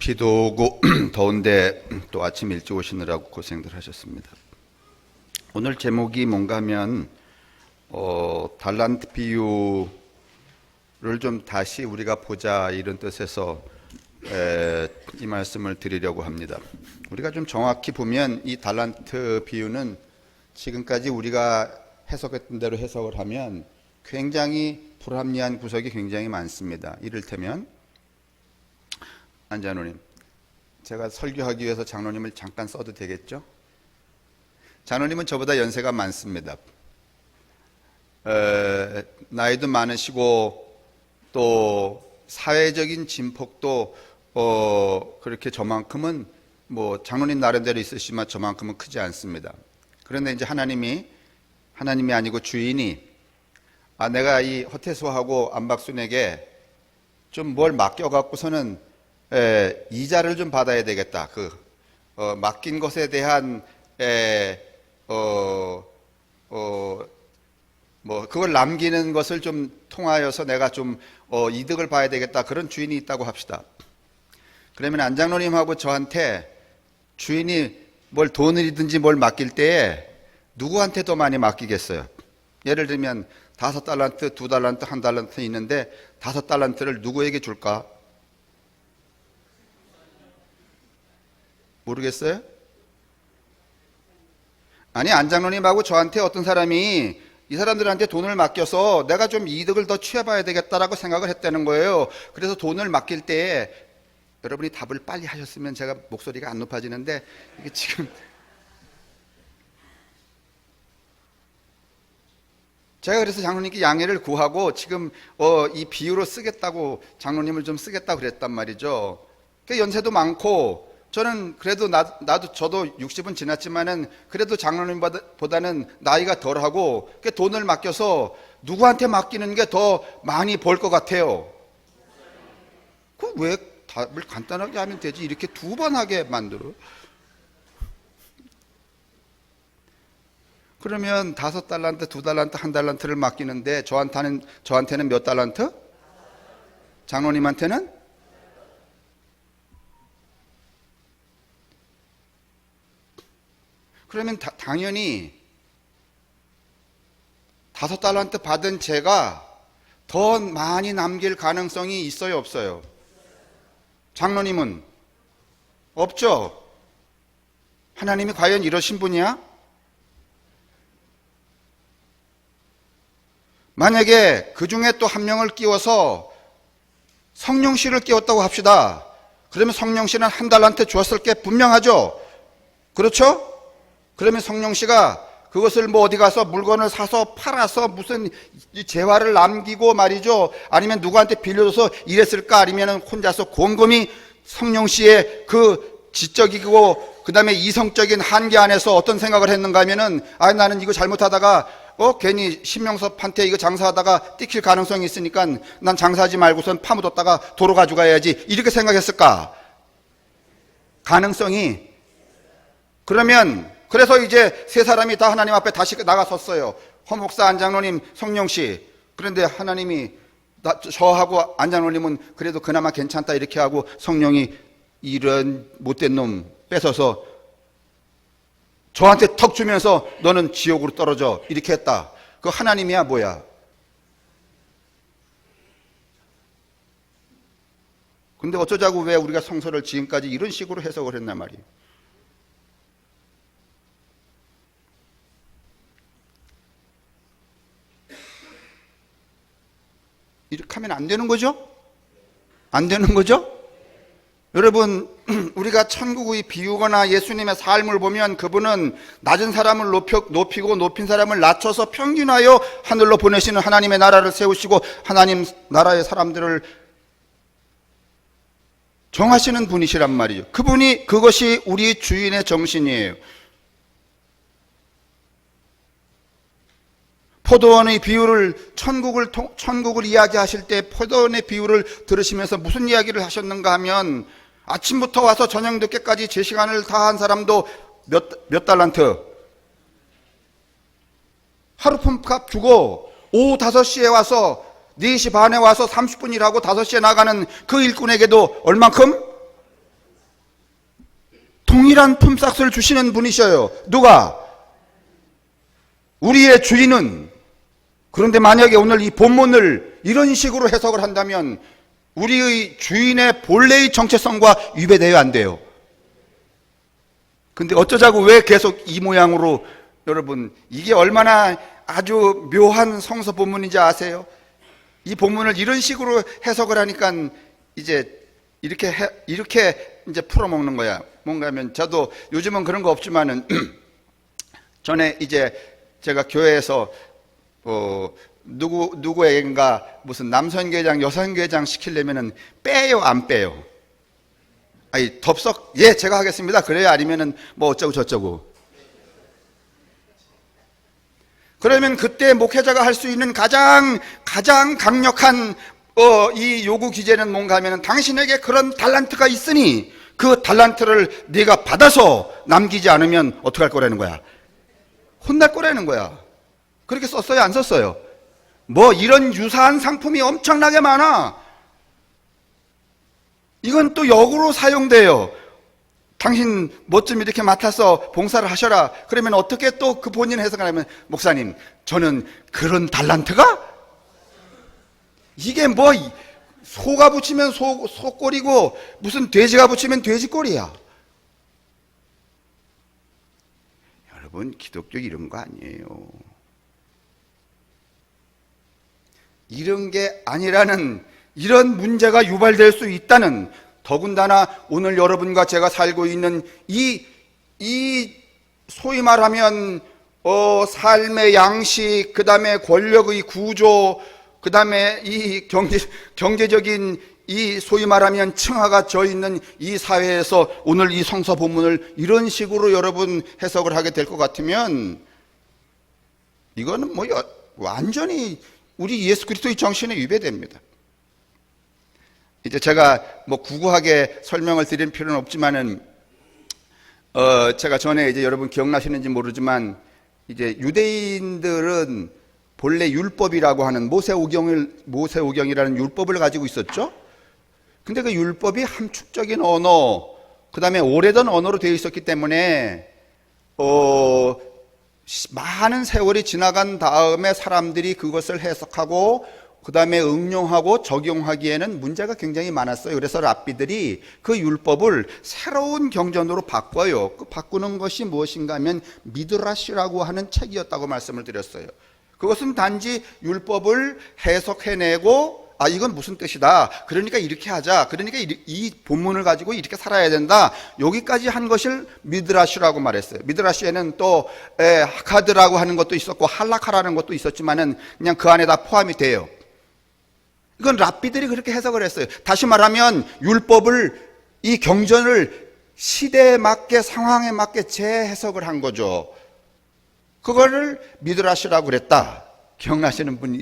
비도 오고 더운데 또 아침 일찍 오시느라고 고생들 하셨습니다. 오늘 제목이 뭔가 하면 달란트 비유를 좀 다시 우리가 보자, 이런 뜻에서 이 말씀을 드리려고 합니다. 우리가 좀 정확히 보면 이 달란트 비유는 지금까지 우리가 해석했던 대로 해석을 하면 굉장히 불합리한 구석이 굉장히 많습니다. 이를테면 안장로님, 제가 설교하기 위해서 장로님을 잠깐 써도 되겠죠? 장로님은 저보다 연세가 많습니다. 나이도 많으시고 또 사회적인 진폭도 그렇게 저만큼은 뭐 장로님 나름대로 있으시지만 저만큼은 크지 않습니다. 그런데 이제 하나님이 아니고 주인이 내가 이 허태수하고 안박순에게 좀 뭘 맡겨갖고서는 이자를 좀 받아야 되겠다. 맡긴 것에 대한 그걸 남기는 것을 좀 통하여서 내가 좀 이득을 봐야 되겠다. 그런 주인이 있다고 합시다. 그러면 안장로님하고 저한테 주인이 뭘 돈이든지 뭘 맡길 때에 누구한테 더 많이 맡기겠어요? 예를 들면 5달란트, 2달란트, 1달란트 있는데 5달란트를 누구에게 줄까? 모르겠어요? 아니, 안장로님하고 저한테 어떤 사람이 이 사람들한테 돈을 맡겨서 내가 좀 이득을 더 취해봐야 되겠다라고 생각을 했다는 거예요. 그래서 돈을 맡길 때 여러분이 답을 빨리 하셨으면 제가 목소리가 안 높아지는데 이게 지금 제가 그래서 장로님께 양해를 구하고 지금 이 비유로 쓰겠다고 장로님을 좀 쓰겠다고 그랬단 말이죠. 연세도 많고 저는 그래도 저도 60은 지났지만은 그래도 장로님보다는 나이가 덜하고 돈을 맡겨서 누구한테 맡기는 게 더 많이 벌 것 같아요. 그 왜 답을 간단하게 하면 되지 이렇게 2번 하게 만들어? 그러면 5달란트, 2달란트, 1달란트를 맡기는데 저한테는 몇 달란트? 장로님한테는? 그러면 당연히 5달란트 받은 제가 더 많이 남길 가능성이 있어요, 없어요? 장로님은? 없죠? 하나님이 과연 이러신 분이야? 만약에 그 중에 또 한 명을 끼워서 성령씨를 끼웠다고 합시다. 그러면 성령씨는 1달란트 주었을 게 분명하죠? 그렇죠? 그러면 성령씨가 그것을 뭐 어디 가서 물건을 사서 팔아서 무슨 재화를 남기고 말이죠. 아니면 누구한테 빌려줘서 이랬을까? 아니면 혼자서 곰곰이 성령씨의 그 지적이고 그 다음에 이성적인 한계 안에서 어떤 생각을 했는가 하면은 나는 이거 잘못하다가 괜히 신명섭한테 이거 장사하다가 띠킬 가능성이 있으니까 난 장사하지 말고선 파묻었다가 도로 가져가야지 이렇게 생각했을까? 가능성이. 그래서 이제 세 사람이 다 하나님 앞에 다시 나가섰어요. 허목사, 안장로님, 성령씨. 그런데 하나님이 저하고 안장로님은 그래도 그나마 괜찮다 이렇게 하고 성령이 이런 못된 놈 뺏어서 저한테 턱 주면서 너는 지옥으로 떨어져 이렇게 했다. 그 하나님이야 뭐야? 근데 어쩌자고 왜 우리가 성서를 지금까지 이런 식으로 해석을 했나 말이에요. 이렇게 하면 안 되는 거죠? 안 되는 거죠? 여러분, 우리가 천국의 비유거나 예수님의 삶을 보면 그분은 낮은 사람을 높이고 높인 사람을 낮춰서 평균하여 하늘로 보내시는 하나님의 나라를 세우시고 하나님 나라의 사람들을 정하시는 분이시란 말이죠. 그것이 우리 주인의 정신이에요. 포도원의 비유를 천국을 이야기하실 때 포도원의 비유를 들으시면서 무슨 이야기를 하셨는가 하면 아침부터 와서 저녁 늦게까지 제 시간을 다한 사람도 몇 달란트? 하루품값 주고 오후 5시에 와서 4시 반에 와서 30분 일하고 5시에 나가는 그 일꾼에게도 얼만큼? 동일한 품삯을 주시는 분이셔요. 누가? 우리의 주인은. 그런데 만약에 오늘 이 본문을 이런 식으로 해석을 한다면 우리의 주인의 본래의 정체성과 위배되어 안 돼요. 근데 어쩌자고 왜 계속 이 모양으로, 여러분 이게 얼마나 아주 묘한 성서 본문인지 아세요? 이 본문을 이런 식으로 해석을 하니까 이제 이렇게 이제 풀어먹는 거야. 뭔가 하면 저도 요즘은 그런 거 없지만은 전에 이제 제가 교회에서 누구에겐가 무슨 남선교회장 여선교회장 시키려면은 빼요 안 빼요? 아니 덥석 예 제가 하겠습니다 그래요? 아니면은 뭐 어쩌고 저쩌고. 그러면 그때 목회자가 할 수 있는 가장 강력한 이 요구 기제는 뭔가 하면은 당신에게 그런 달란트가 있으니 그 달란트를 네가 받아서 남기지 않으면 어떻게 할 거라는 거야? 혼날 거라는 거야. 그렇게 썼어요 안 썼어요? 뭐 이런 유사한 상품이 엄청나게 많아. 이건 또 역으로 사용돼요. 당신 뭐 좀 이렇게 맡아서 봉사를 하셔라. 그러면 어떻게 또 그 본인 해석을 하면, 목사님 저는 그런 달란트가? 이게 뭐 소가 붙이면 소꼴이고 무슨 돼지가 붙이면 돼지꼴이야. 여러분 기독교 이런 거 아니에요. 이런 게 아니라는, 이런 문제가 유발될 수 있다는, 더군다나 오늘 여러분과 제가 살고 있는 이 소위 말하면 삶의 양식, 그 다음에 권력의 구조, 그 다음에 이 경제적인 이 소위 말하면 층화가 져 있는 이 사회에서 오늘 이 성서 본문을 이런 식으로 여러분 해석을 하게 될 것 같으면 이거는 뭐 완전히 우리 예수 그리스도의 정신에 위배됩니다. 이제 제가 뭐 구구하게 설명을 드릴 필요는 없지만은 제가 전에 이제 여러분 기억나시는지 모르지만 이제 유대인들은 본래 율법이라고 하는 모세오경이라는 율법을 가지고 있었죠. 근데 그 율법이 함축적인 언어, 그 다음에 오래된 언어로 되어 있었기 때문에 많은 세월이 지나간 다음에 사람들이 그것을 해석하고 그 다음에 응용하고 적용하기에는 문제가 굉장히 많았어요. 그래서 랍비들이 그 율법을 새로운 경전으로 바꿔요. 그 바꾸는 것이 무엇인가 하면 미드라시라고 하는 책이었다고 말씀을 드렸어요. 그것은 단지 율법을 해석해내고 이건 무슨 뜻이다, 그러니까 이렇게 하자, 그러니까 이 본문을 가지고 이렇게 살아야 된다, 여기까지 한 것을 미드라시라고 말했어요. 미드라시에는 또 하카드라고 하는 것도 있었고 할라카라는 것도 있었지만은 그냥 그 안에 다 포함이 돼요. 이건 랍비들이 그렇게 해석을 했어요. 다시 말하면 율법을, 이 경전을 시대에 맞게, 상황에 맞게 재해석을 한 거죠. 그거를 미드라시라고 그랬다. 기억나시는 분이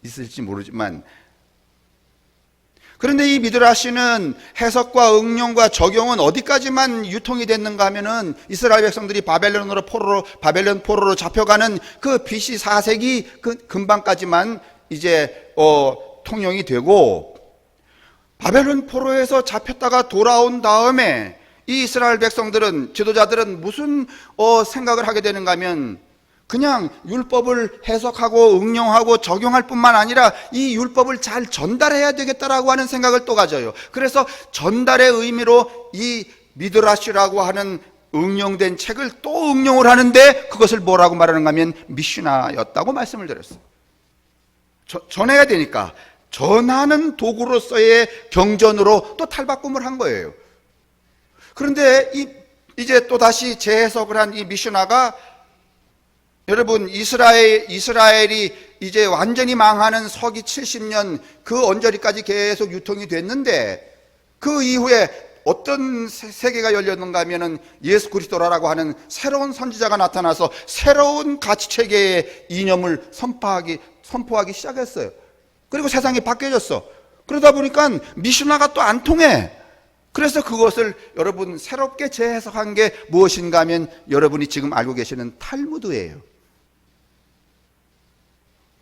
있을지 모르지만, 그런데 이 미드라시는 해석과 응용과 적용은 어디까지만 유통이 됐는가 하면은 이스라엘 백성들이 바벨론 포로로 잡혀가는 그 BC 4세기 그 근방까지만 이제 통용이 되고, 바벨론 포로에서 잡혔다가 돌아온 다음에 이 이스라엘 백성들은, 지도자들은 무슨 생각을 하게 되는가 하면 그냥 율법을 해석하고 응용하고 적용할 뿐만 아니라 이 율법을 잘 전달해야 되겠다라고 하는 생각을 또 가져요. 그래서 전달의 의미로 이 미드라시라고 하는 응용된 책을 또 응용을 하는데 그것을 뭐라고 말하는가 하면 미슈나였다고 말씀을 드렸어요. 전해야 되니까 전하는 도구로서의 경전으로 또 탈바꿈을 한 거예요. 그런데 이제 또 다시 재해석을 한 이 미슈나가, 여러분 이스라엘이 이제 완전히 망하는 서기 70년 그 언저리까지 계속 유통이 됐는데, 그 이후에 어떤 세계가 열렸는가 하면은 예수 그리스도라고 하는 새로운 선지자가 나타나서 새로운 가치체계의 이념을 선포하기 시작했어요. 그리고 세상이 바뀌어졌어. 그러다 보니까 미슈나가 또 안 통해. 그래서 그것을 여러분 새롭게 재해석한 게 무엇인가 하면 여러분이 지금 알고 계시는 탈무드예요.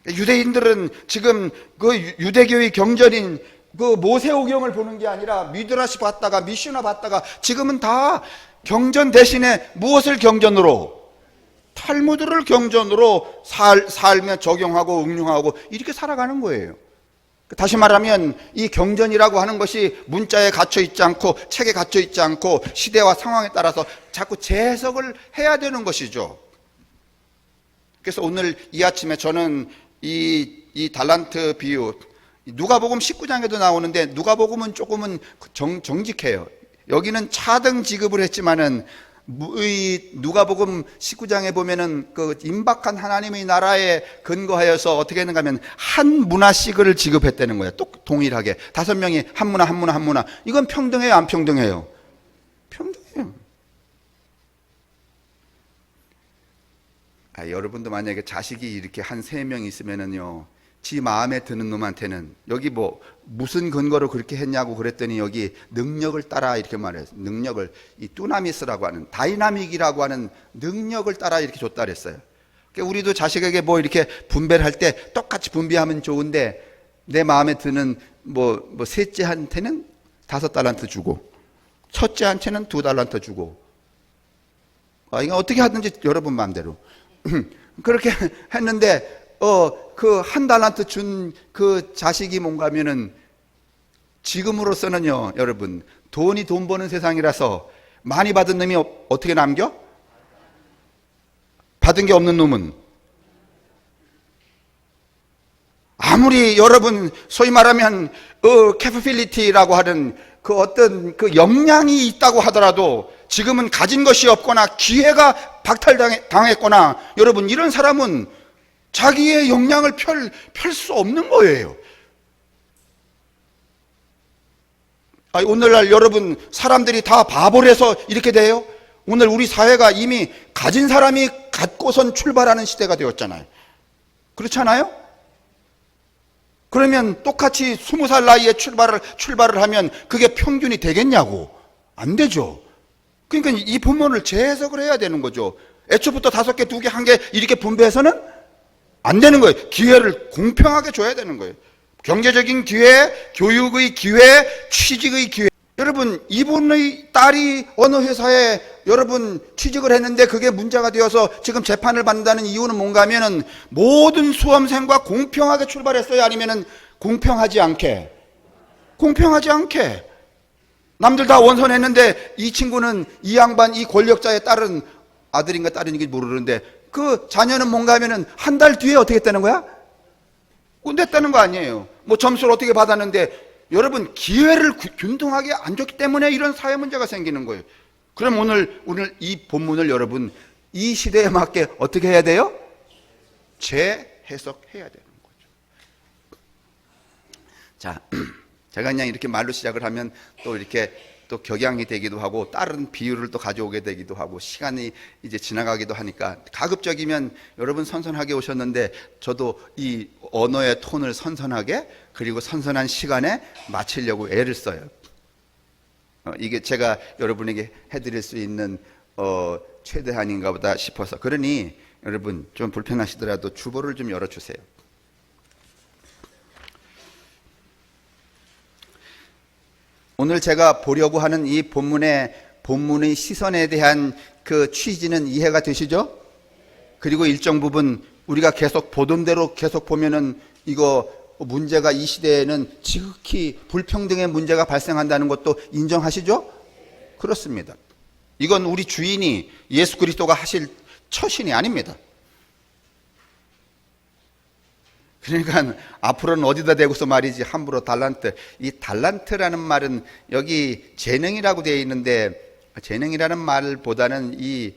유대인들은 지금 그 유대교의 경전인 그 모세오경을 보는 게 아니라 미드라시 봤다가 미슈나 봤다가 지금은 다 경전 대신에 무엇을 경전으로? 탈무드를 경전으로 살며 적용하고 응용하고 이렇게 살아가는 거예요. 다시 말하면 이 경전이라고 하는 것이 문자에 갇혀 있지 않고 책에 갇혀 있지 않고 시대와 상황에 따라서 자꾸 재해석을 해야 되는 것이죠. 그래서 오늘 이 아침에 저는 이 달란트 비유, 누가복음 19장에도 나오는데 누가복음은 조금은 정직해요. 여기는 차등 지급을 했지만은 이 누가복음 19장에 보면은 그 임박한 하나님의 나라에 근거하여서 어떻게 했는가 하면 한 문화씩을 지급했다는 거예요. 동일하게 5명이 한 문화. 이건 평등해요, 안 평등해요? 평등해요. 여러분도 만약에 자식이 이렇게 한 3명 있으면은요, 지 마음에 드는 놈한테는 여기 뭐 무슨 근거로 그렇게 했냐고 그랬더니 여기 능력을 따라 이렇게 말해요. 능력을, 이 뚜나미스라고 하는, 다이나믹이라고 하는 능력을 따라 이렇게 줬다 그랬어요. 그러니까 우리도 자식에게 뭐 이렇게 분배를 할 때 똑같이 분배하면 좋은데 내 마음에 드는 셋째한테는 5달란트 주고 첫째한테는 2달란트 주고, 이거 어떻게 하든지 여러분 마음대로 그렇게 했는데 그 1달란트 준 그 자식이 뭔가 하면은 지금으로서는요, 여러분, 돈이 돈 버는 세상이라서 많이 받은 놈이 어떻게 남겨? 받은 게 없는 놈은 아무리 여러분 소위 말하면 캐퍼빌리티라고 하는 그 어떤 그 역량이 있다고 하더라도 지금은 가진 것이 없거나 기회가 박탈당했거나, 여러분 이런 사람은 자기의 역량을 펼 수 없는 거예요. 오늘날 여러분 사람들이 다 바보라서 이렇게 돼요? 오늘 우리 사회가 이미 가진 사람이 갖고선 출발하는 시대가 되었잖아요. 그렇지 않아요? 그러면 똑같이 20살 나이에 출발을 하면 그게 평균이 되겠냐고? 안 되죠. 그러니까 이 본문을 재해석을 해야 되는 거죠. 애초부터 5개, 2개, 1개 이렇게 분배해서는 안 되는 거예요. 기회를 공평하게 줘야 되는 거예요. 경제적인 기회, 교육의 기회, 취직의 기회. 여러분, 이분의 딸이 어느 회사에 여러분 취직을 했는데 그게 문제가 되어서 지금 재판을 받는다는 이유는 뭔가 하면은 모든 수험생과 공평하게 출발했어요? 아니면은 공평하지 않게? 공평하지 않게. 남들 다 원서냈는데 이 친구는 이 양반, 이 권력자의 딸은 아들인가 딸인지 모르는데 그 자녀는 뭔가 하면은 한 달 뒤에 어떻게 했다는 거야? 꼰댔다는 거 아니에요. 뭐 점수를 어떻게 받았는데, 여러분 기회를 균등하게 안 줬기 때문에 이런 사회 문제가 생기는 거예요. 그럼 오늘 이 본문을 여러분 이 시대에 맞게 어떻게 해야 돼요? 재해석해야 되는 거죠. 자, 제가 그냥 이렇게 말로 시작을 하면 또 이렇게 또 격양이 되기도 하고 다른 비유를 또 가져오게 되기도 하고 시간이 이제 지나가기도 하니까, 가급적이면 여러분 선선하게 오셨는데 저도 이 언어의 톤을 선선하게 그리고 선선한 시간에 마치려고 애를 써요. 이게 제가 여러분에게 해드릴 수 있는 최대한인가 보다 싶어서. 그러니 여러분 좀 불편하시더라도 주보를 좀 열어주세요. 오늘 제가 보려고 하는 이 본문의 시선에 대한 그 취지는 이해가 되시죠? 그리고 일정 부분 우리가 계속 보던 대로 계속 보면은 이거 문제가 이 시대에는 지극히 불평등의 문제가 발생한다는 것도 인정하시죠? 그렇습니다. 이건 우리 주인이 예수 그리스도가 하실 처신이 아닙니다. 그러니까 앞으로는 어디다 대고서 말이지 함부로 달란트, 이 달란트라는 말은 여기 재능이라고 되어 있는데, 재능이라는 말보다는 이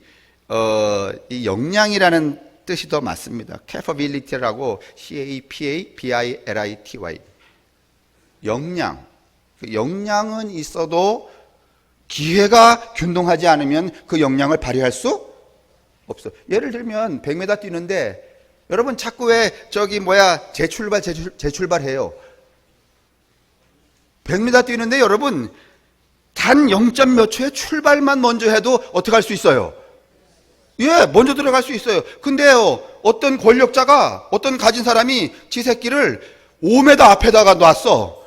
역량이라는 뜻이 더 맞습니다. capability라고 capability. 역량은 있어도 기회가 균등하지 않으면 그 역량을 발휘할 수 없어. 예를 들면 100m 뛰는데 여러분 자꾸 왜 재출발해요. 100m 뛰는데 여러분 단 0점 몇 초에 출발만 먼저 해도 어떻게 할 수 있어요? 예, 먼저 들어갈 수 있어요. 근데요, 어떤 권력자가, 어떤 가진 사람이 지 새끼를 5m 앞에다가 놨어.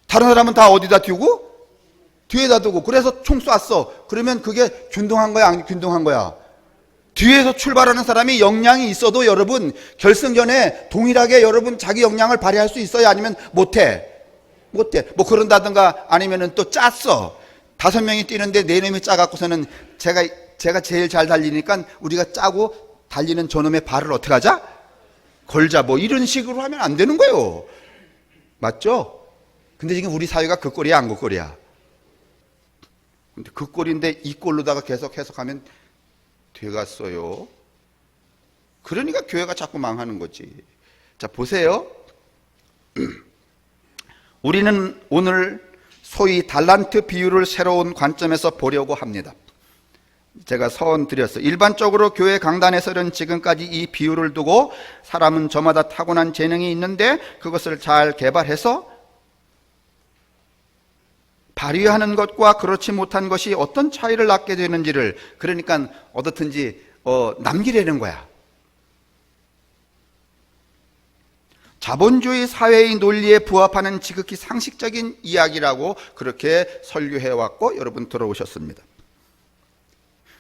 다른 사람은 다 어디다 띄우고? 뒤에다 두고 그래서 총 쐈어. 그러면 그게 균등한 거야, 안 균등한 거야? 뒤에서 출발하는 사람이 역량이 있어도 여러분 결승전에 동일하게 여러분 자기 역량을 발휘할 수 있어요? 아니면 못해? 못해. 뭐 그런다든가 아니면은 또 짰어. 5명이 뛰는데 4놈이 짜갖고서는 제가 제일 잘 달리니까 우리가 짜고 달리는 저놈의 발을 어떻게 하자? 걸자. 뭐 이런 식으로 하면 안 되는 거예요. 맞죠? 근데 지금 우리 사회가 그 꼴이야, 안 그 꼴이야? 근데 그 꼴인데 이 꼴로다가 계속 해석하면 돼갔어요. 그러니까 교회가 자꾸 망하는 거지. 자, 보세요. 우리는 오늘 소위 달란트 비유를 새로운 관점에서 보려고 합니다. 제가 서원 드렸어요. 일반적으로 교회 강단에서는 지금까지 이 비유를 두고 사람은 저마다 타고난 재능이 있는데 그것을 잘 개발해서 발휘하는 것과 그렇지 못한 것이 어떤 차이를 낳게 되는지를, 그러니까 어떻든지 남기려는 거야. 자본주의 사회의 논리에 부합하는 지극히 상식적인 이야기라고 그렇게 설교해왔고 여러분 들어오셨습니다.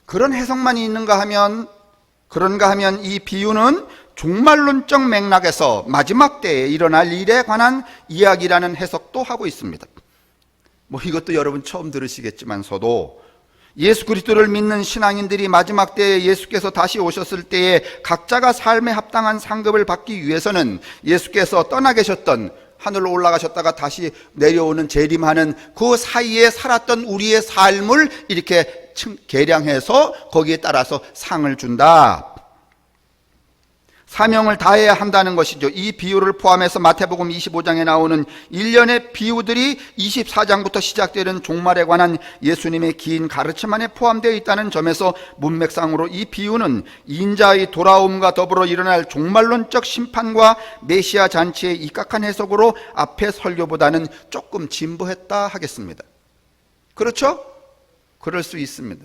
그런 해석만 있는가 하면, 그런가 하면 이 비유는 종말론적 맥락에서 마지막 때에 일어날 일에 관한 이야기라는 해석도 하고 있습니다. 뭐 이것도 여러분 처음 들으시겠지만서도 예수 그리스도를 믿는 신앙인들이 마지막 때에 예수께서 다시 오셨을 때에 각자가 삶에 합당한 상급을 받기 위해서는 예수께서 떠나 계셨던, 하늘로 올라가셨다가 다시 내려오는 재림하는 그 사이에 살았던 우리의 삶을 이렇게 계량해서 거기에 따라서 상을 준다. 사명을 다해야 한다는 것이죠. 이 비유를 포함해서 마태복음 25장에 나오는 일련의 비유들이 24장부터 시작되는 종말에 관한 예수님의 긴 가르침 안에 포함되어 있다는 점에서 문맥상으로 이 비유는 인자의 돌아옴과 더불어 일어날 종말론적 심판과 메시아 잔치의 입각한 해석으로 앞의 설교보다는 조금 진보했다 하겠습니다. 그렇죠? 그럴 수 있습니다.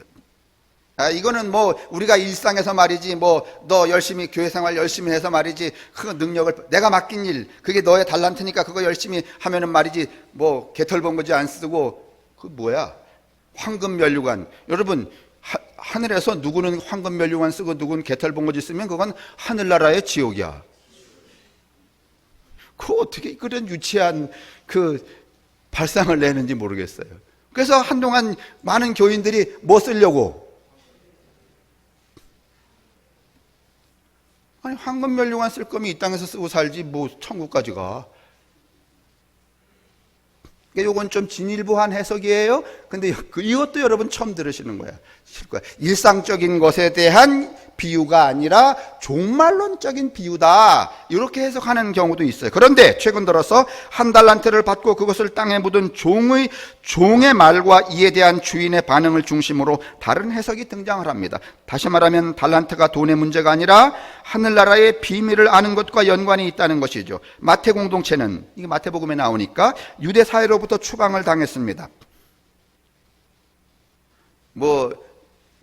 이거는 뭐 우리가 일상에서 말이지, 뭐 너 열심히 교회 생활 열심히 해서 말이지, 그 능력을 내가 맡긴 일 그게 너의 달란트니까 그거 열심히 하면은 말이지, 뭐 개털번거지 안 쓰고 그 뭐야, 황금면류관. 여러분 하늘에서 누구는 황금면류관 쓰고 누구는 개털번거지 쓰면 그건 하늘나라의 지옥이야. 그 어떻게 그런 유치한 그 발상을 내는지 모르겠어요. 그래서 한동안 많은 교인들이 뭐 쓰려고, 아니 황금면류관 쓸 거면 이 땅에서 쓰고 살지 뭐 천국까지 가. 이건 좀 진일보한 해석이에요. 근데 이것도 여러분 처음 들으시는 거야. 일상적인 것에 대한 비유가 아니라 종말론적인 비유다, 이렇게 해석하는 경우도 있어요. 그런데 최근 들어서 한 달란트를 받고 그것을 땅에 묻은 종의 말과 이에 대한 주인의 반응을 중심으로 다른 해석이 등장을 합니다. 다시 말하면 달란트가 돈의 문제가 아니라 하늘나라의 비밀을 아는 것과 연관이 있다는 것이죠. 마태 공동체는, 이게 마태복음에 나오니까 유대 사회로부터 추방을 당했습니다.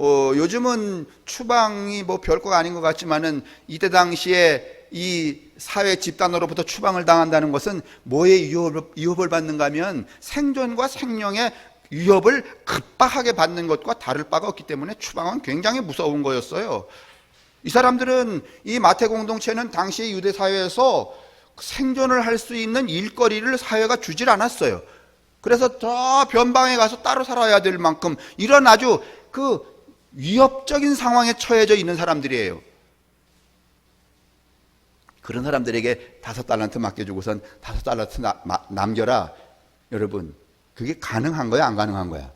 요즘은 추방이 뭐 별거가 아닌 것 같지만은 이때 당시에 이 사회 집단으로부터 추방을 당한다는 것은 뭐에 위협을 받는가 하면 생존과 생명의 위협을 급박하게 받는 것과 다를 바가 없기 때문에 추방은 굉장히 무서운 거였어요. 이 사람들은, 이 마태 공동체는 당시 유대 사회에서 생존을 할 수 있는 일거리를 사회가 주질 않았어요. 그래서 저 변방에 가서 따로 살아야 될 만큼 이런 아주 그 위협적인 상황에 처해져 있는 사람들이에요. 그런 사람들에게 5달란트 맡겨주고선 5달란트 남겨라. 여러분, 그게 가능한 거야, 안 가능한 거야?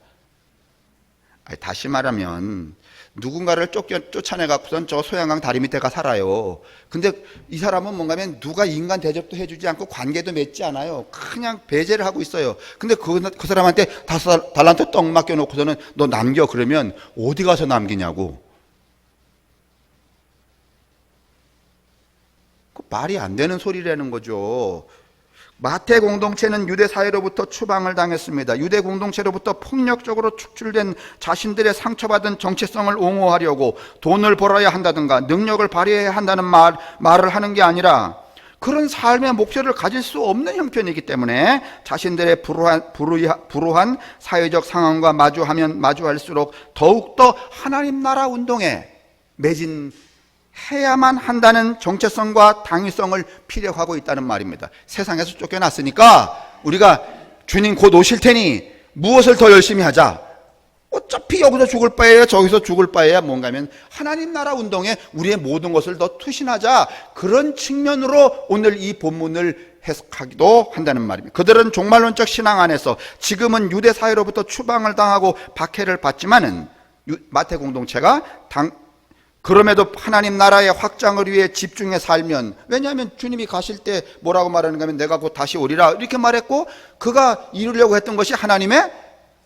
다시 말하면 누군가를 쫓아내갖고선 저 소양강 다리 밑에 가 살아요. 근데 이 사람은 뭔가 하면 누가 인간 대접도 해주지 않고 관계도 맺지 않아요. 그냥 배제를 하고 있어요. 근데 그 사람한테 5달란트 떡 맡겨놓고서는 너 남겨, 그러면 어디 가서 남기냐고. 그 말이 안 되는 소리라는 거죠. 마태 공동체는 유대 사회로부터 추방을 당했습니다. 유대 공동체로부터 폭력적으로 축출된 자신들의 상처받은 정체성을 옹호하려고 돈을 벌어야 한다든가 능력을 발휘해야 한다는 말을 하는 게 아니라 그런 삶의 목표를 가질 수 없는 형편이기 때문에 자신들의 불우한 사회적 상황과 마주할수록 더욱더 하나님 나라 운동에 매진해야만 한다는 정체성과 당위성을 피력하고 있다는 말입니다. 세상에서 쫓겨났으니까 우리가 주님 곧 오실 테니 무엇을 더 열심히 하자. 어차피 여기서 죽을 바에야 저기서 죽을 바에야 뭔가 하면 하나님 나라 운동에 우리의 모든 것을 더 투신하자. 그런 측면으로 오늘 이 본문을 해석하기도 한다는 말입니다. 그들은 종말론적 신앙 안에서 지금은 유대 사회로부터 추방을 당하고 박해를 받지만은 마태 공동체가 그럼에도 하나님 나라의 확장을 위해 집중해 살면, 왜냐하면 주님이 가실 때 뭐라고 말하는가 하면 내가 곧 다시 오리라 이렇게 말했고, 그가 이루려고 했던 것이 하나님의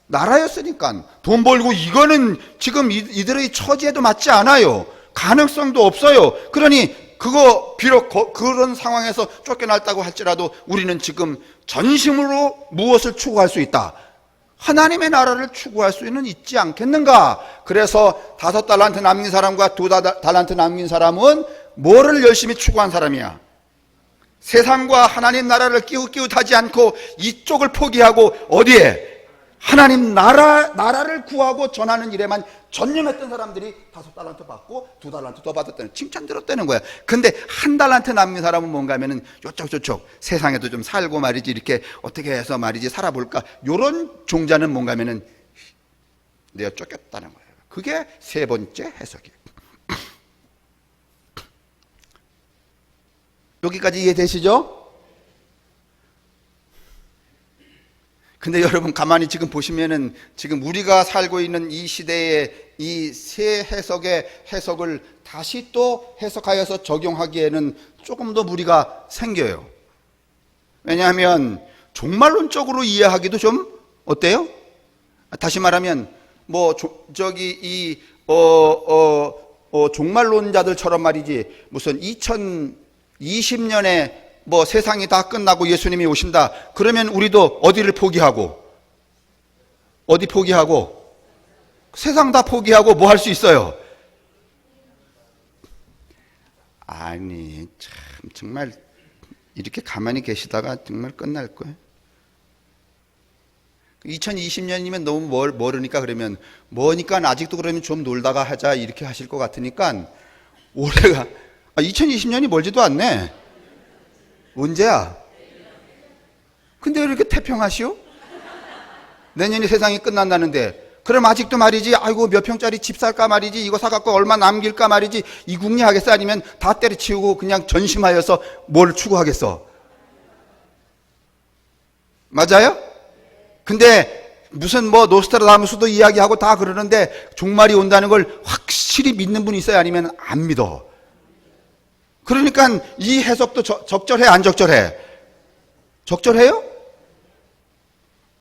나라였으니까 돈 벌고 이거는 지금 이들의 처지에도 맞지 않아요. 가능성도 없어요. 그러니 그거 비록 그런 상황에서 쫓겨났다고 할지라도 우리는 지금 전심으로 무엇을 추구할 수 있다? 하나님의 나라를 추구할 수는 있지 않겠는가? 그래서 5달란트 남긴 사람과 2달란트 남긴 사람은 뭐를 열심히 추구한 사람이야? 세상과 하나님 나라를 끼웃끼웃하지 않고 이쪽을 포기하고 어디에? 하나님 나라를 구하고 전하는 일에만 전념했던 사람들이 5달란트 받고 2달란트 더 받았다는 칭찬 들었다는 거야. 근데 1달란트 남긴 사람은 뭔가 하면은 요쪽 세상에도 좀 살고 말이지, 이렇게 어떻게 해서 말이지 살아볼까, 요런 종자는 뭔가 하면은 내가 쫓겼다는 거예요. 그게 세 번째 해석이에요. 여기까지 이해되시죠? 근데 여러분 가만히 지금 보시면은 지금 우리가 살고 있는 이 시대에 이 세 해석의 해석을 다시 또 해석하여서 적용하기에는 조금 더 무리가 생겨요. 왜냐하면 종말론적으로 이해하기도 좀 어때요? 다시 말하면 뭐 종말론자들처럼 말이지, 무슨 2020년에 뭐 세상이 다 끝나고 예수님이 오신다 그러면 우리도 어디를 포기하고, 어디 포기하고? 세상 다 포기하고 뭐 할 수 있어요? 아니 참 정말 이렇게 가만히 계시다가 정말 끝날 거예요. 2020년이면 너무 멀으니까, 그러면 뭐니까 아직도 그러면 좀 놀다가 하자 이렇게 하실 것 같으니까 올해가 2020년이 멀지도 않네. 언제야? 근데 왜 이렇게 태평하시오? 내년에 세상이 끝난다는데, 그럼 아직도 말이지, 아이고 몇 평짜리 집 살까 말이지, 이거 사갖고 얼마 남길까 말이지, 이 궁리하겠어? 아니면 다 때려치우고 그냥 전심하여서 뭘 추구하겠어? 맞아요? 근데 무슨 뭐 노스트라다무스도 이야기하고 다 그러는데 종말이 온다는 걸 확실히 믿는 분이 있어요? 아니면 안 믿어? 그러니까 이 해석도 적절해, 안 적절해? 적절해요?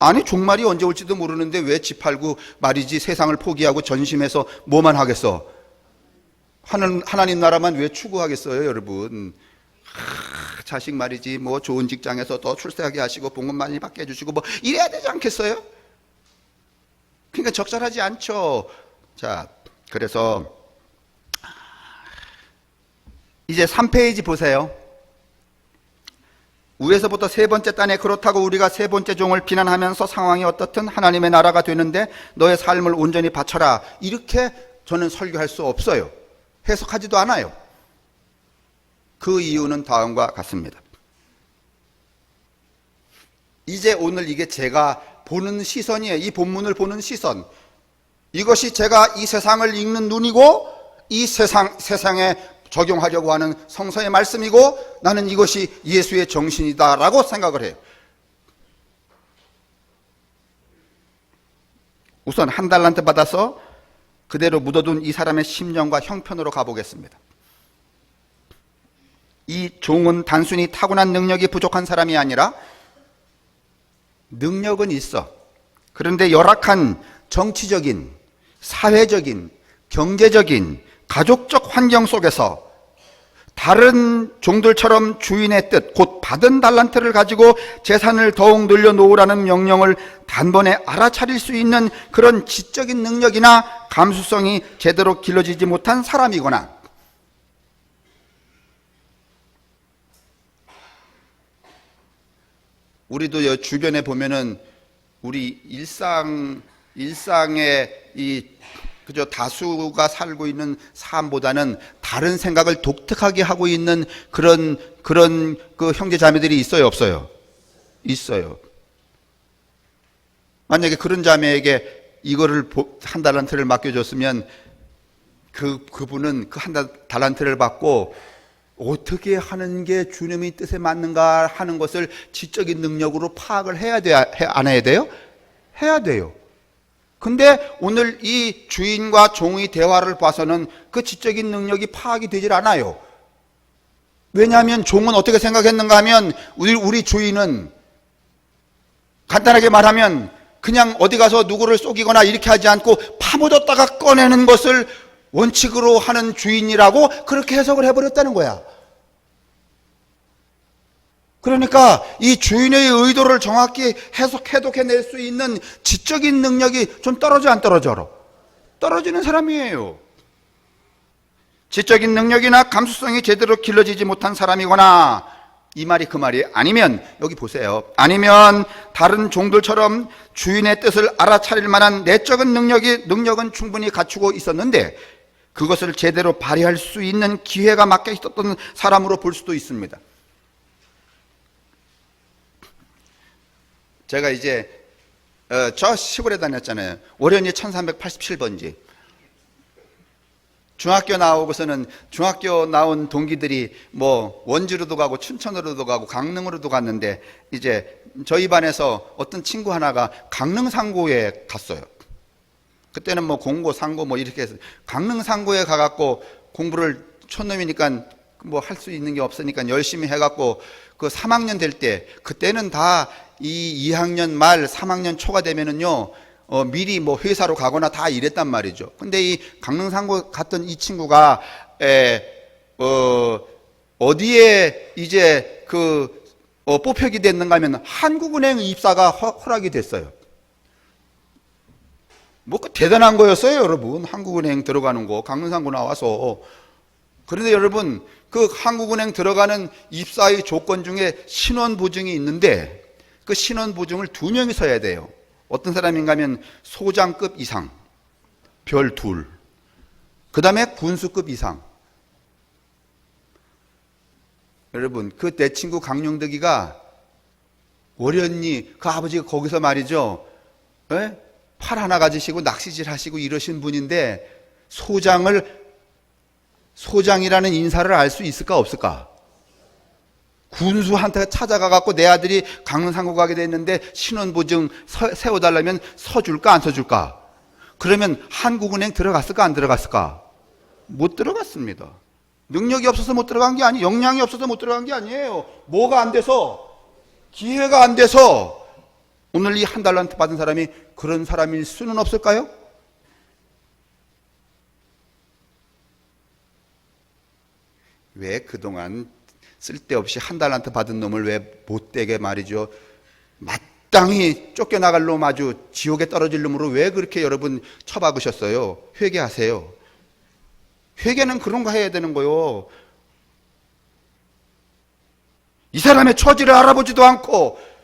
아니 종말이 언제 올지도 모르는데 왜 집 팔고 말이지 세상을 포기하고 전심해서 뭐만 하겠어? 하나님 나라만 왜 추구하겠어요, 여러분? 자식 말이지 뭐 좋은 직장에서 더 출세하게 하시고 봉급 많이 받게 해주시고 뭐 이래야 되지 않겠어요? 그러니까 적절하지 않죠. 자, 그래서 이제 3페이지 보세요. 위에서부터 세 번째 단에 그렇다고 우리가 세 번째 종을 비난하면서 상황이 어떻든 하나님의 나라가 되는데 너의 삶을 온전히 바쳐라, 이렇게 저는 설교할 수 없어요. 해석하지도 않아요. 그 이유는 다음과 같습니다. 이제 오늘 이게 제가 보는 시선이에요. 이 본문을 보는 시선. 이것이 제가 이 세상을 읽는 눈이고 이 세상에 적용하려고 하는 성서의 말씀이고 나는 이것이 예수의 정신이다라고 생각을 해요. 우선 1달란트 받아서 그대로 묻어둔 이 사람의 심령과 형편으로 가보겠습니다. 이 종은 단순히 타고난 능력이 부족한 사람이 아니라 능력은 있어. 그런데 열악한 정치적인, 사회적인, 경제적인, 가족적 환경 속에서 다른 종들처럼 주인의 뜻, 곧 받은 달란트를 가지고 재산을 더욱 늘려놓으라는 명령을 단번에 알아차릴 수 있는 그런 지적인 능력이나 감수성이 제대로 길러지지 못한 사람이거나 우리도 여 주변에 보면은 우리 일상의 그저 다수가 살고 있는 삶보다는 다른 생각을 독특하게 하고 있는 그런 그 형제 자매들이 있어요, 없어요? 있어요. 만약에 그런 자매에게 이거를 한 달란트를 맡겨줬으면 그분은 그 한 달란트를 받고 어떻게 하는 게 주님의 뜻에 맞는가 하는 것을 지적인 능력으로 파악을 해야 돼요, 안 해야 돼요? 해야 돼요. 근데 오늘 이 주인과 종의 대화를 봐서는 그 지적인 능력이 파악이 되질 않아요. 왜냐하면 종은 어떻게 생각했는가 하면 우리 주인은 간단하게 말하면 그냥 어디 가서 누구를 속이거나 이렇게 하지 않고 파묻었다가 꺼내는 것을 원칙으로 하는 주인이라고 그렇게 해석을 해버렸다는 거야. 그러니까 이 주인의 의도를 정확히 해석해낼 수 있는 지적인 능력이 좀 떨어져 안 떨어져? 떨어지는 사람이에요. 지적인 능력이나 감수성이 제대로 길러지지 못한 사람이거나 이 말이 그 말이 아니면 여기 보세요. 아니면 다른 종들처럼 주인의 뜻을 알아차릴 만한 내적인 능력은 충분히 갖추고 있었는데 그것을 제대로 발휘할 수 있는 기회가 막혀 있었던 사람으로 볼 수도 있습니다. 제가 이제 저 시골에 다녔잖아요. 월연이 1387번지. 중학교 나오고서는 중학교 나온 동기들이 뭐 원주로도 가고 춘천으로도 가고 강릉으로도 갔는데 이제 저희 반에서 어떤 친구 하나가 강릉 상고에 갔어요. 그때는 뭐 공고 상고 뭐 이렇게 해서 강릉 상고에 가갖고 공부를 촌놈이니까 뭐 할 수 있는 게 없으니까 열심히 해갖고 그 3학년 될 때 그때는 다 이 2학년 말 3학년 초가 되면은요 미리 뭐 회사로 가거나 다 이랬단 말이죠. 근데 이 강릉 상고 갔던 이 친구가 어디에 이제 뽑혀게 됐는가 하면 한국은행 입사가 허락이 됐어요. 뭐 대단한 거였어요, 여러분. 한국은행 들어가는 거 강릉 상고 나와서. 그런데 여러분 그 한국은행 들어가는 입사의 조건 중에 신원보증이 있는데 그 신원보증을 2명이 서야 돼요. 어떤 사람인가 하면 소장급 이상, 별 2. 그 다음에 군수급 이상. 여러분, 그 내 친구 강용덕이가 월연리, 그 아버지가 거기서 말이죠. 에? 팔 하나 가지시고 낚시질 하시고 이러신 분인데 소장이라는 인사를 알 수 있을까 없을까? 군수한테 찾아가 갖고 내 아들이 강릉 상고 가게 됐는데 신원보증 세워달라면 서줄까 안 서줄까? 그러면 한국은행 들어갔을까 안 들어갔을까? 못 들어갔습니다. 능력이 없어서 못 들어간 게 아니에요. 역량이 없어서 못 들어간 게 아니에요. 뭐가 안 돼서? 기회가 안 돼서. 오늘 이 한 달란트 받은 사람이 그런 사람일 수는 없을까요? 왜 그동안 쓸데없이 한 달란트 받은 놈을 왜 못되게 말이죠. 마땅히 쫓겨나갈 놈 아주 지옥에 떨어질 놈으로 왜 그렇게 여러분 처박으셨어요? 회개하세요. 회개는 그런 거 해야 되는 거요. 이 사람의 처지를 알아보지도 않고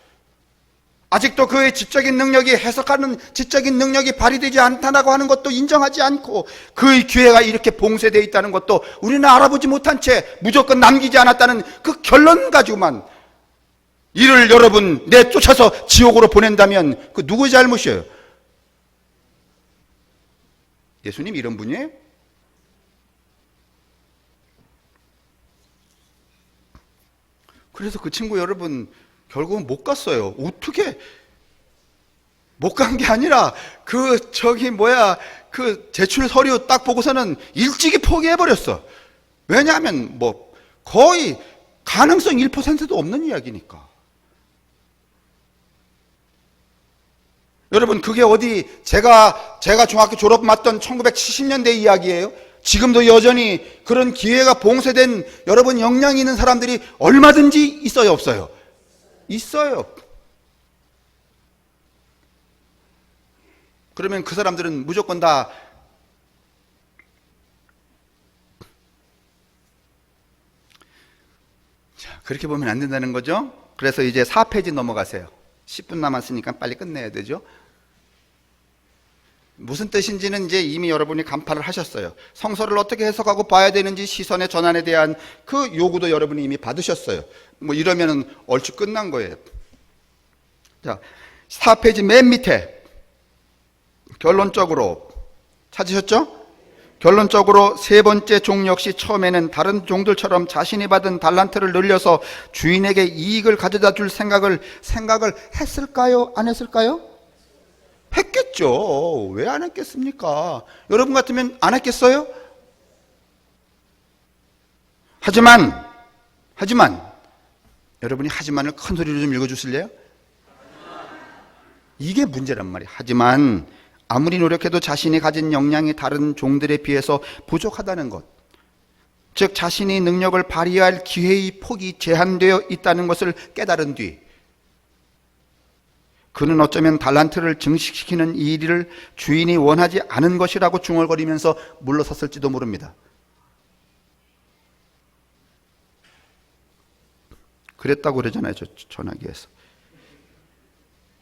아직도 그의 지적인 능력이 해석하는 지적인 능력이 발휘되지 않다고 하는 것도 인정하지 않고 그의 기회가 이렇게 봉쇄되어 있다는 것도 우리는 알아보지 못한 채 무조건 남기지 않았다는 그 결론 가지고만 이를 여러분 내쫓아서 지옥으로 보낸다면 그 누구의 잘못이에요? 예수님 이런 분이에요? 그래서 그 친구 여러분 결국은 못 갔어요. 어떻게 못 간 게 아니라 그 제출 서류 딱 보고서는 일찍이 포기해 버렸어. 왜냐하면 뭐 거의 가능성 1%도 없는 이야기니까. 여러분 그게 어디 제가 중학교 졸업 맞던 1970년대 이야기예요. 지금도 여전히 그런 기회가 봉쇄된 여러분 역량이 있는 사람들이 얼마든지 있어요, 없어요? 있어요. 그러면 그 사람들은 무조건 다 그렇게 보면 안 된다는 거죠. 그래서 이제 4페이지 넘어가세요. 10분 남았으니까 빨리 끝내야 되죠. 무슨 뜻인지는 이제 이미 여러분이 간파를 하셨어요. 성서를 어떻게 해석하고 봐야 되는지 시선의 전환에 대한 그 요구도 여러분이 이미 받으셨어요. 뭐 이러면은 얼추 끝난 거예요. 자, 4페이지 맨 밑에 결론적으로 찾으셨죠? 결론적으로 세 번째 종 역시 처음에는 다른 종들처럼 자신이 받은 달란트를 늘려서 주인에게 이익을 가져다 줄 생각을 했을까요? 안 했을까요? 했겠죠. 왜 안 했겠습니까? 여러분 같으면 안 했겠어요? 하지만 여러분이 하지만을 큰 소리로 좀 읽어주실래요? 이게 문제란 말이에요. 하지만 아무리 노력해도 자신이 가진 역량이 다른 종들에 비해서 부족하다는 것, 즉 자신이 능력을 발휘할 기회의 폭이 제한되어 있다는 것을 깨달은 뒤 그는 어쩌면 달란트를 증식시키는 이 일을 주인이 원하지 않은 것이라고 중얼거리면서 물러섰을지도 모릅니다. 그랬다고 그러잖아요, 전화기에서.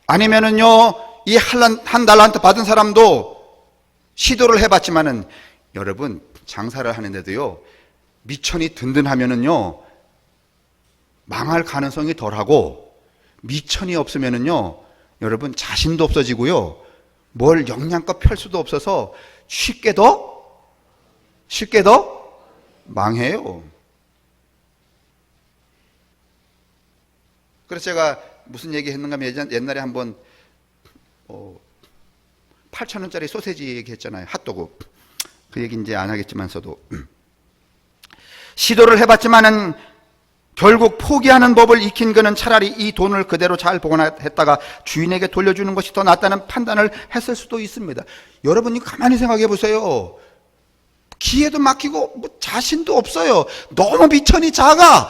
아니면은요, 이 한 달란트 받은 사람도 시도를 해봤지만은, 여러분 장사를 하는데도요, 미천이 든든하면은요 망할 가능성이 덜하고, 미천이 없으면은요 여러분 자신도 없어지고요, 뭘 영양껏 펼 수도 없어서 쉽게도 망해요. 그래서 제가 무슨 얘기 했는가 하면, 옛날에 한번 8,000원짜리 소세지 얘기했잖아요. 핫도그. 그 얘기 이제 안 하겠지만서도 시도를 해봤지만은 결국 포기하는 법을 익힌 그는 차라리 이 돈을 그대로 잘 보관했다가 주인에게 돌려주는 것이 더 낫다는 판단을 했을 수도 있습니다. 여러분이 가만히 생각해 보세요. 기회도 막히고 뭐 자신도 없어요. 너무 미천이 작아.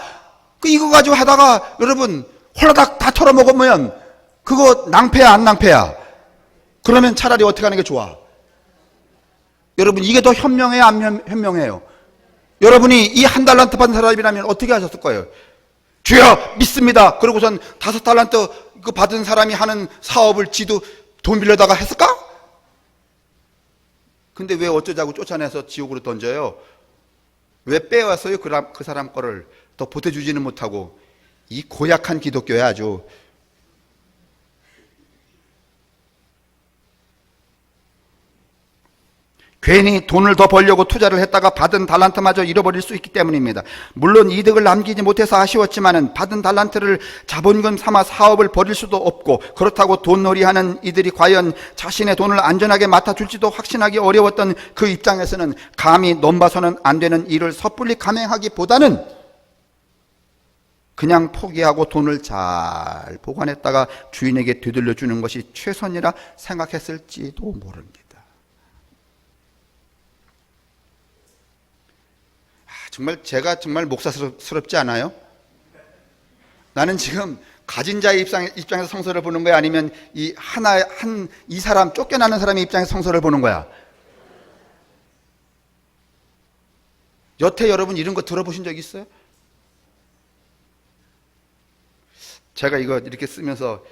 이거 가지고 하다가 여러분 홀라닥 다 털어먹으면 그거 낭패야 안 낭패야? 그러면 차라리 어떻게 하는 게 좋아? 여러분 이게 더 현명해요 안 현명해요? 여러분이 이 한 달란트 받은 사람이라면 어떻게 하셨을 거예요? 주여 믿습니다. 그러고선 5달란트 그 받은 사람이 하는 사업을 지도 돈 빌려다가 했을까? 근데 왜 어쩌자고 쫓아내서 지옥으로 던져요? 왜 빼왔어요? 그 사람 거를 더 보태주지는 못하고. 이 고약한 기독교에 아주. 괜히 돈을 더 벌려고 투자를 했다가 받은 달란트마저 잃어버릴 수 있기 때문입니다. 물론 이득을 남기지 못해서 아쉬웠지만은 받은 달란트를 자본금 삼아 사업을 벌일 수도 없고, 그렇다고 돈놀이하는 이들이 과연 자신의 돈을 안전하게 맡아줄지도 확신하기 어려웠던 그 입장에서는 감히 넘봐서는 안 되는 일을 섣불리 감행하기보다는 그냥 포기하고 돈을 잘 보관했다가 주인에게 되돌려주는 것이 최선이라 생각했을지도 모릅니다. 정말 제가 정말 목사스럽지 않아요? 나는 지금 가진 자의 입장에서 성서를 보는 거야? 아니면 이 사람, 쫓겨나는 사람의 입장에서 성서를 보는 거야? 여태 여러분 이런 거 들어보신 적 있어요? 제가 이거 이렇게 쓰면서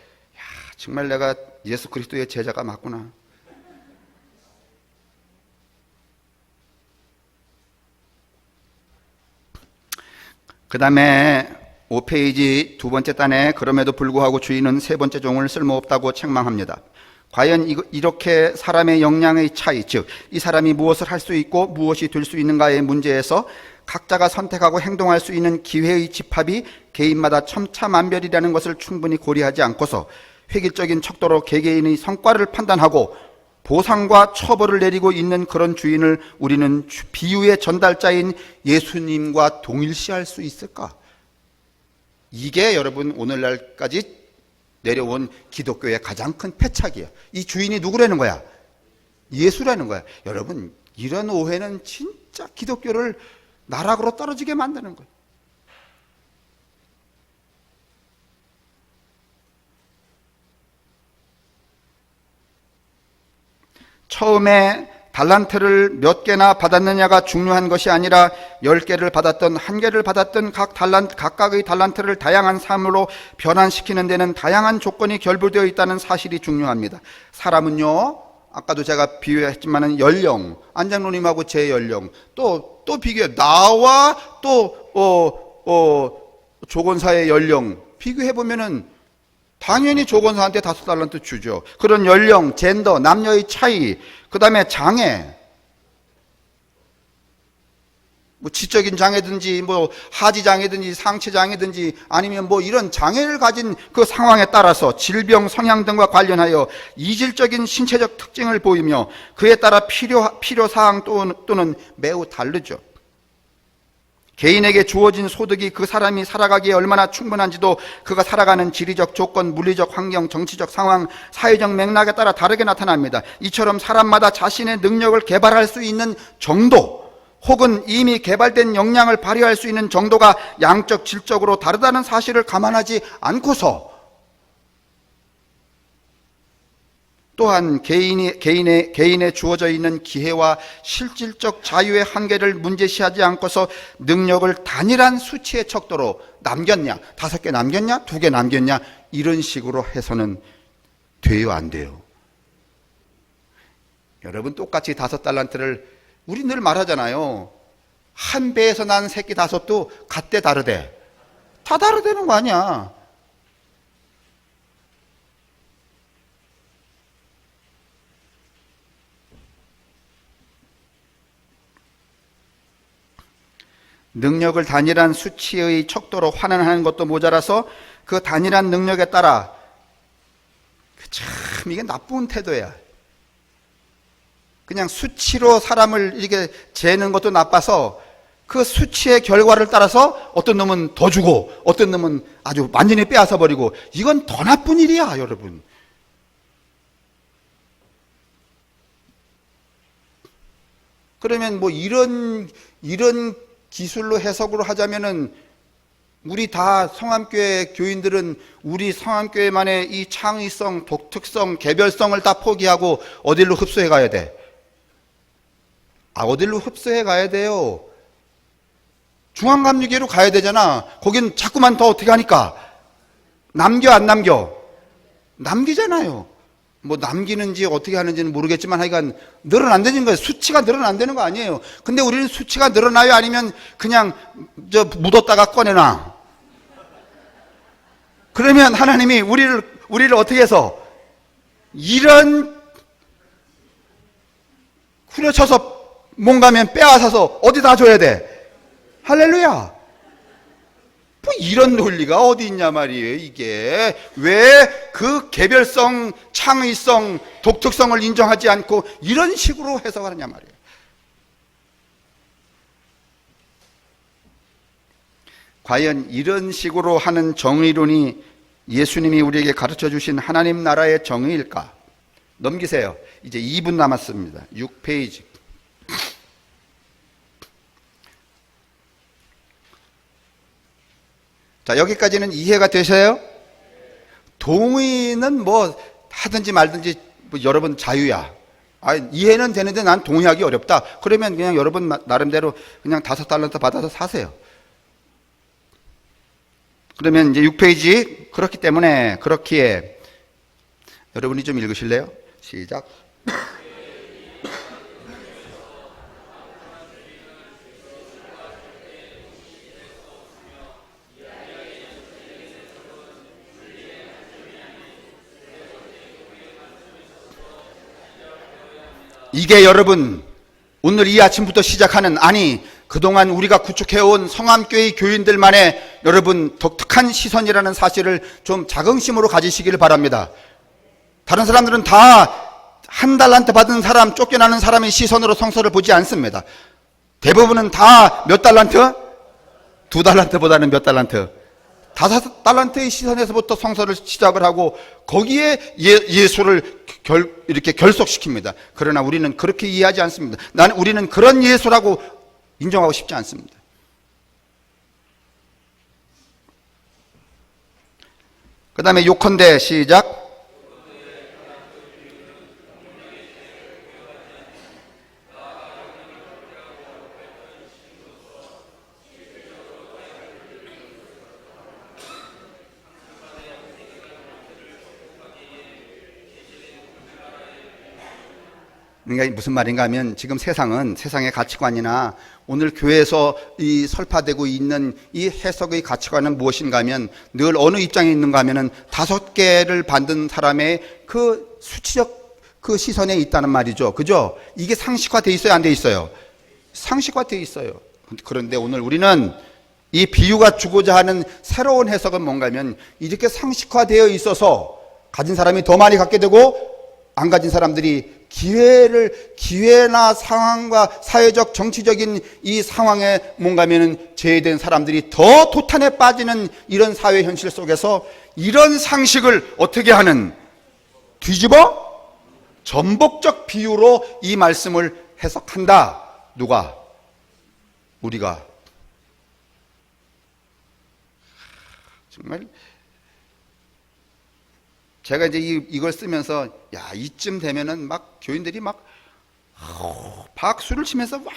정말 내가 예수 그리스도의 제자가 맞구나. 그 다음에 5페이지 두 번째 단에 그럼에도 불구하고 주인은 세 번째 종을 쓸모없다고 책망합니다. 과연 이렇게 사람의 역량의 차이, 즉 이 사람이 무엇을 할 수 있고 무엇이 될 수 있는가의 문제에서 각자가 선택하고 행동할 수 있는 기회의 집합이 개인마다 천차만별이라는 것을 충분히 고려하지 않고서 획일적인 척도로 개개인의 성과를 판단하고 보상과 처벌을 내리고 있는 그런 주인을 우리는 비유의 전달자인 예수님과 동일시할 수 있을까? 이게 여러분 오늘날까지 내려온 기독교의 가장 큰 패착이에요. 이 주인이 누구라는 거야? 예수라는 거야. 여러분 이런 오해는 진짜 기독교를 나락으로 떨어지게 만드는 거예요. 처음에 달란트를 몇 개나 받았느냐가 중요한 것이 아니라 10개를 받았던 1개를 받았던 각각의 달란트를 다양한 삶으로 변환시키는 데는 다양한 조건이 결부되어 있다는 사실이 중요합니다. 사람은요, 아까도 제가 비유했지만은 연령, 안장로님하고 제 연령, 또 비교해, 나와 또 조건사의 연령 비교해보면은 당연히 조건사한테 5달란트 주죠. 그런 연령, 젠더, 남녀의 차이, 그 다음에 장애, 뭐 지적인 장애든지 뭐 하지 장애든지 상체 장애든지 아니면 뭐 이런 장애를 가진 그 상황에 따라서 질병, 성향 등과 관련하여 이질적인 신체적 특징을 보이며 그에 따라 필요사항 또는 매우 다르죠. 개인에게 주어진 소득이 그 사람이 살아가기에 얼마나 충분한지도 그가 살아가는 지리적 조건, 물리적 환경, 정치적 상황, 사회적 맥락에 따라 다르게 나타납니다. 이처럼 사람마다 자신의 능력을 개발할 수 있는 정도 혹은 이미 개발된 역량을 발휘할 수 있는 정도가 양적, 질적으로 다르다는 사실을 감안하지 않고서 또한 개인에 주어져 있는 기회와 실질적 자유의 한계를 문제시하지 않고서 능력을 단일한 수치의 척도로 남겼냐, 5개 남겼냐, 2개 남겼냐, 이런 식으로 해서는 돼요, 안 돼요? 여러분, 똑같이 5달란트를 우리 늘 말하잖아요. 한 배에서 난 새끼 5도 같대 다르대. 다 다르다는 거 아니야. 능력을 단일한 수치의 척도로 환원하는 것도 모자라서 그 단일한 능력에 따라 참 이게 나쁜 태도야. 그냥 수치로 사람을 이렇게 재는 것도 나빠서 그 수치의 결과를 따라서 어떤 놈은 더 주고 어떤 놈은 아주 완전히 빼앗아 버리고, 이건 더 나쁜 일이야, 여러분. 그러면 뭐 이런 기술로 해석으로 하자면은 우리 다 성함교회 교인들은 우리 성함교회만의 이 창의성, 독특성, 개별성을 다 포기하고 어디로 흡수해 가야 돼? 어디로 흡수해 가야 돼요? 중앙감리교회로 가야 되잖아. 거긴 자꾸만 더 어떻게 하니까 남겨 안 남겨? 남기잖아요. 뭐 남기는지 어떻게 하는지는 모르겠지만 하여간 늘어난다는 거예요. 수치가 늘어난다는 거 아니에요. 근데 우리는 수치가 늘어나요? 아니면 그냥 묻었다가 꺼내놔? 그러면 하나님이 우리를 어떻게 해서 이런 후려쳐서 뭔가면 빼앗아서 어디다 줘야 돼? 할렐루야. 뭐 이런 논리가 어디 있냐 말이에요. 이게 왜 그 개별성, 창의성, 독특성을 인정하지 않고 이런 식으로 해석하느냐 말이에요. 과연 이런 식으로 하는 정의론이 예수님이 우리에게 가르쳐 주신 하나님 나라의 정의일까? 넘기세요. 이제 2분 남았습니다. 6페이지. 자, 여기까지는 이해가 되세요? 동의는 뭐 하든지 말든지 뭐 여러분 자유야. 이해는 되는데 난 동의하기 어렵다. 그러면 그냥 여러분 나름대로 그냥 5달란트 받아서 사세요. 그러면 이제 6페이지. 그렇기 때문에 그렇기에 여러분이 좀 읽으실래요? 시작. 이게 여러분 오늘 이 아침부터 시작하는, 아니 그동안 우리가 구축해온 성함교회 교인들만의 여러분 독특한 시선이라는 사실을 좀 자긍심으로 가지시기를 바랍니다. 다른 사람들은 다 한 달란트 받은 사람, 쫓겨나는 사람의 시선으로 성서를 보지 않습니다. 대부분은 다 몇 달란트? 2달란트보다는 몇 달란트? 5달란트의 시선에서부터 성서를 시작을 하고 거기에 예수를 이렇게 결속시킵니다. 그러나 우리는 그렇게 이해하지 않습니다. 우리는 그런 예수라고 인정하고 싶지 않습니다. 그 다음에 요컨대 시작. 그러니까 무슨 말인가 하면 지금 세상의 가치관이나 오늘 교회에서 이 설파되고 있는 이 해석의 가치관은 무엇인가 하면 늘 어느 입장에 있는가 하면은 5개를 받은 사람의 그 수치적 그 시선에 있다는 말이죠. 그죠? 이게 상식화되어 있어요? 안 돼 있어요? 상식화되어 있어요. 그런데 오늘 우리는 이 비유가 주고자 하는 새로운 해석은 뭔가 하면 이렇게 상식화되어 있어서 가진 사람이 더 많이 갖게 되고 안 가진 사람들이 기회나 상황과 사회적 정치적인 이 상황에 뭔가 하면은 제외된 사람들이 더 도탄에 빠지는 이런 사회 현실 속에서 이런 상식을 어떻게 하는 뒤집어 전복적 비유로 이 말씀을 해석한다. 누가? 우리가. 정말 제가 이제 이걸 쓰면서 야 이쯤 되면은 막 교인들이 막 박수를 치면서 와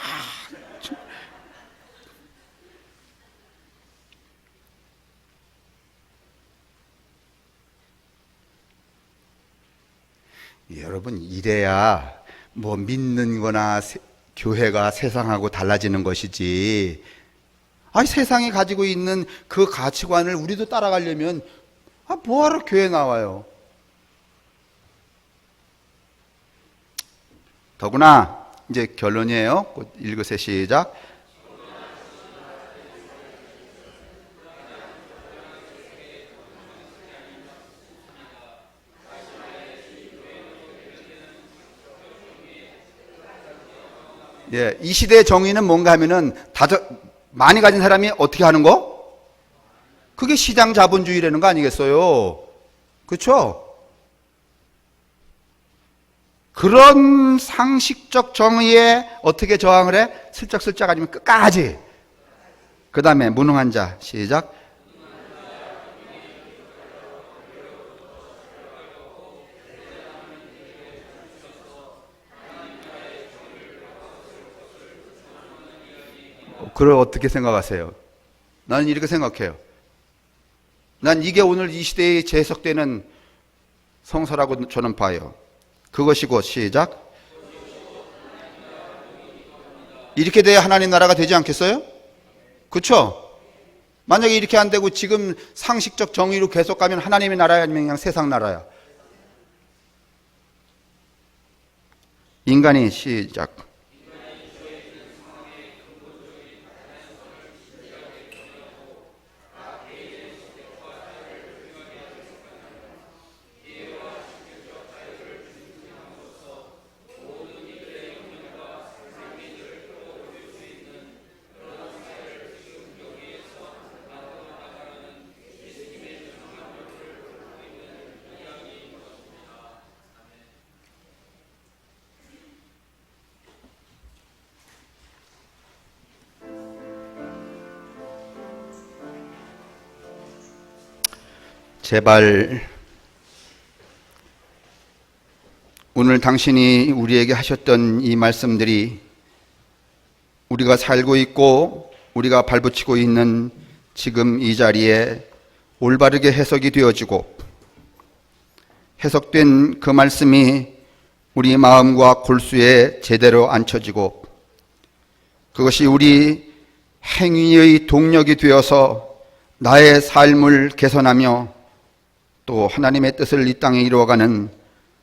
여러분 이래야 뭐 믿는 거나 교회가 세상하고 달라지는 것이지. 아니 세상이 가지고 있는 그 가치관을 우리도 따라가려면 뭐하러 교회 나와요? 더구나 이제 결론이에요. 읽으세요. 시작. 예, 이 시대의 정의는 뭔가 하면은 많이 가진 사람이 어떻게 하는 거? 그게 시장 자본주의라는 거 아니겠어요? 그렇죠? 그런 상식적 정의에 어떻게 저항을 해? 슬쩍슬쩍 아니면 끝까지. 그 다음에 무능한 자. 시작. 그걸 어떻게 생각하세요? 나는 이렇게 생각해요. 난 이게 오늘 이 시대에 재해석되는 성서라고 저는 봐요. 그것이 곧 시작. 이렇게 돼야 하나님 나라가 되지 않겠어요? 그렇죠? 만약에 이렇게 안 되고 지금 상식적 정의로 계속 가면 하나님의 나라야 아니면 그냥 세상 나라야? 인간이 시작. 제발 오늘 당신이 우리에게 하셨던 이 말씀들이 우리가 살고 있고 우리가 발붙이고 있는 지금 이 자리에 올바르게 해석이 되어지고 해석된 그 말씀이 우리 마음과 골수에 제대로 앉혀지고 그것이 우리 행위의 동력이 되어서 나의 삶을 개선하며 또 하나님의 뜻을 이 땅에 이루어가는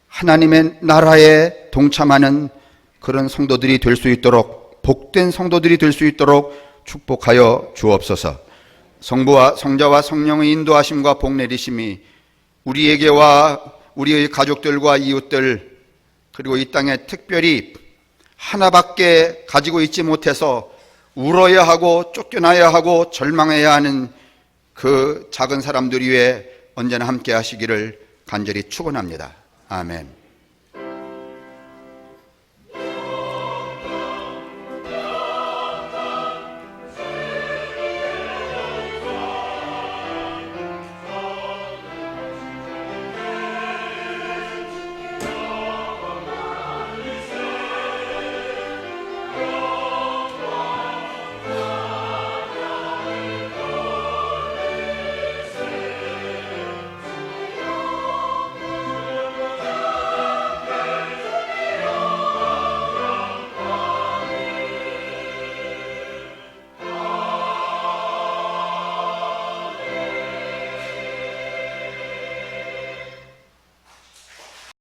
하나님의 나라에 동참하는 그런 성도들이 될 수 있도록 복된 성도들이 될 수 있도록 축복하여 주옵소서. 성부와 성자와 성령의 인도하심과 복내리심이 우리에게와 우리의 가족들과 이웃들 그리고 이 땅에 특별히 하나밖에 가지고 있지 못해서 울어야 하고 쫓겨나야 하고 절망해야 하는 그 작은 사람들 위해 언제나 함께 하시기를 간절히 축원합니다. 아멘.